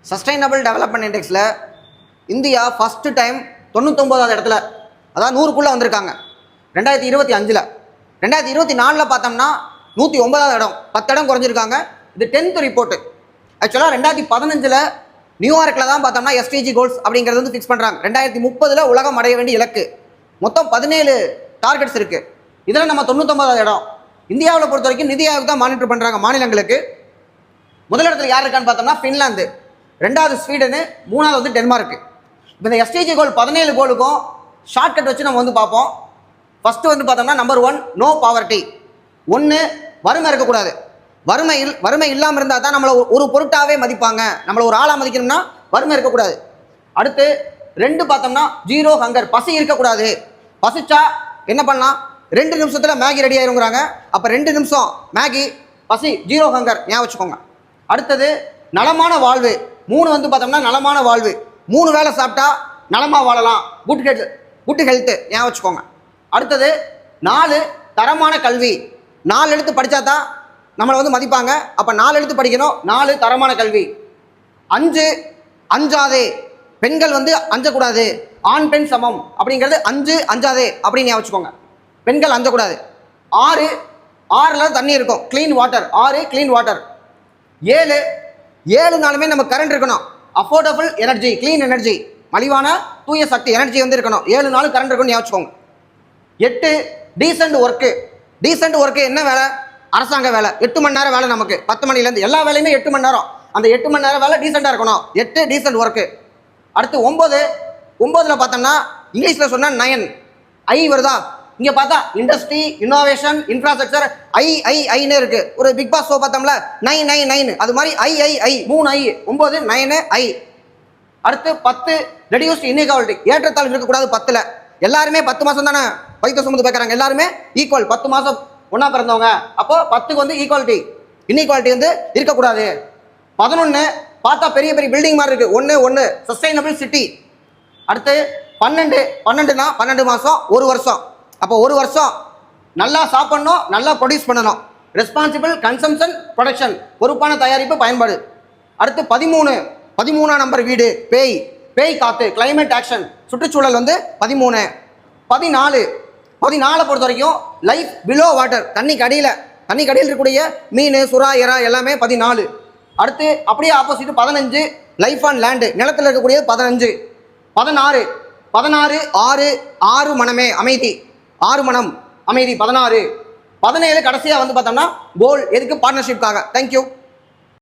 Sustainable development இண்டெக்ஸில் India first time 99வது இடத்துல, அதாவது 100க்குள்ளே வந்திருக்காங்க 2025. 2024 பார்த்தோம்னா 109வது இடம், 10 இடம் குறைஞ்சிருக்காங்க. இது 10th ரிப்போர்ட்டு. ஆக்சுவலாக 2015 நியூயார்க்கில் தான் பார்த்தோம்னா எஸ்டிஜி கோல்ஸ் அப்படிங்கிறது வந்து ஃபிக்ஸ் பண்ணுறாங்க. 2030 உலகம் அடைய வேண்டிய இலக்கு. மொத்தம் 17 டார்கெட்ஸ் இருக்குது. இதில் நம்ம 99வது இடம். இந்தியாவில் பொறுத்த வரைக்கும் நிதி ஆயோக் தான் மானிட்டர் பண்ணுறாங்க மாநிலங்களுக்கு. முதலிடத்தில் யார் இருக்கான்னு பார்த்தோம்னா ஃபின்லாந்து, 2வது ஸ்வீடனு, 3வது வந்து டென்மார்க்கு. இப்போ இந்த எஸ்டிஜி கோல் 17 கோலுக்கும் ஷார்ட்கட் வச்சு நம்ம வந்து பார்ப்போம். ஃபஸ்ட்டு வந்து பார்த்தோம்னா நம்பர் 1 நோ பாவர்ட்டி. 1 வறுமை இருக்கக்கூடாது. வறுமை இல்லாமல் இருந்தால் தான் நம்மளை ஒரு பொருட்டாகவே மதிப்பாங்க. நம்மளை ஒரு ஆளாக மதிக்கணும்னா வறுமை இருக்கக்கூடாது. அடுத்து 2 பார்த்தோம்னா 0 ஹங்கர், பசி இருக்கக்கூடாது. பசிச்சா என்ன பண்ணலாம், 2 நிமிஷத்தில் மேகி ரெடி ஆயிருங்கிறாங்க. அப்போ 2 நிமிஷம் மேகி, பசி, 0 ஹங்கர் ஞாபகம் வச்சுக்கோங்க. அடுத்தது நலமான வாழ்வு. 3 வந்து பார்த்தோம்னா நலமான வாழ்வு. 3 வேளை சாப்பிட்டா நலமாக வாழலாம், குட் ஹெல்த்து ஞாபகம் வச்சுக்கோங்க. அடுத்தது 4 தரமான கல்வி. 4 எழுத்து படித்தா தான் நம்மளை வந்து மதிப்பாங்க. அப்போ 4 எழுத்து படிக்கணும். 4 தரமான கல்வி. 5 அஞ்சாதே. பெண்கள் வந்து அஞ்சக்கூடாது, ஆண் பெண் சமம் அப்படிங்கிறது 5 அஞ்சாதே அப்படின்னு ஞாபகம் வச்சுக்கோங்க. பெண்கள் அஞ்சக்கூடாது. 6ல் தண்ணி இருக்கும், க்ளீன் வாட்டர். 6 clean water. 7 நாளுமே நம்ம கரண்ட் இருக்கணும். அஃபோர்டபுள் எனர்ஜி, க்ளீன் எனர்ஜி, மலிவான தூய சக்தி எனர்ஜி வந்து இருக்கணும். 7 நாளும் கரண்ட் இருக்கணும் ஞாபகம் வச்சுக்கோங்க. 8 டீசென்ட் ஒர்க்கு. டீசென்ட் ஒர்க்கு என்ன வேலை? அரசாங்க வேலை. 8 மணி நேரம் வேலை நமக்கு. 10 மணிலேருந்து எல்லா வேலையுமே 8 மணி நேரம். அந்த 8 மணி நேரம் வேலை டீசெண்டாக இருக்கணும். 8 டீசென்ட் ஒர்க்கு. அடுத்து 9ல் பார்த்தோம்னா இங்கிலீஷில் சொன்னால் 9 ஐ வருதா? இங்கே பார்த்தா இண்டஸ்ட்ரி, இன்னோவேஷன், இன்ஃப்ராஸ்ட்ரக்சர், ஐன்னு இருக்கு. ஒரு பிக் பாஸ் ஷோ பார்த்தோம்ல 9 அது மாதிரி ஐ 3 ஐ 9 9 ஐ. அடுத்து 10 ரெடியூஸ்ட் இன்இக்வாலிட்டி. ஏற்றத்தாழ்வு இருக்கக்கூடாது. 10ல் எல்லாருமே 10 மாதம் தானே வயிற்று சுமந்து பார்க்குறாங்க. எல்லாருமே ஈக்குவல், 10 மாதம் ஒன்றா பிறந்தவங்க. அப்போ 10க்கு வந்து ஈக்குவாலிட்டி, இன்இக்வாலிட்டி வந்து இருக்கக்கூடாது. 11 பார்த்தா பெரிய பெரிய பில்டிங் மாதிரி இருக்கு. 1 சஸ்டைனபிள் சிட்டி. அடுத்து 12னா 12 மாதம் 1 வருஷம். அப்போ 1 வருஷம் நல்லா சாப்பிடணும், நல்லா ப்ரொடியூஸ் பண்ணணும். ரெஸ்பான்சிபிள் கன்சம்ஷன் ப்ரொடக்ஷன், பொறுப்பான தயாரிப்பு பயன்பாடு. அடுத்து 13 நம்பர் வீடு, பேய் காத்து, கிளைமேட் ஆக்ஷன், சுற்றுச்சூழல் வந்து 13. 14 பொறுத்த வரைக்கும் லைஃப் பிலோ வாட்டர், தண்ணிக்கு அடியில் இருக்கக்கூடிய மீன், சுறா, எறா எல்லாமே 14. அடுத்து அப்படியே ஆப்போசிட் 15 லைஃப் ஆன் லேண்டு, நிலத்தில் இருக்கக்கூடியது 15. 16 ஆறு மனமே அமைதி, 6 மனம் அமைதி 16. 17 கடைசியாக வந்து பார்த்தோம்னா கோல், எதுக்கு? பார்ட்னர்ஷிப்காக. தேங்க்யூ.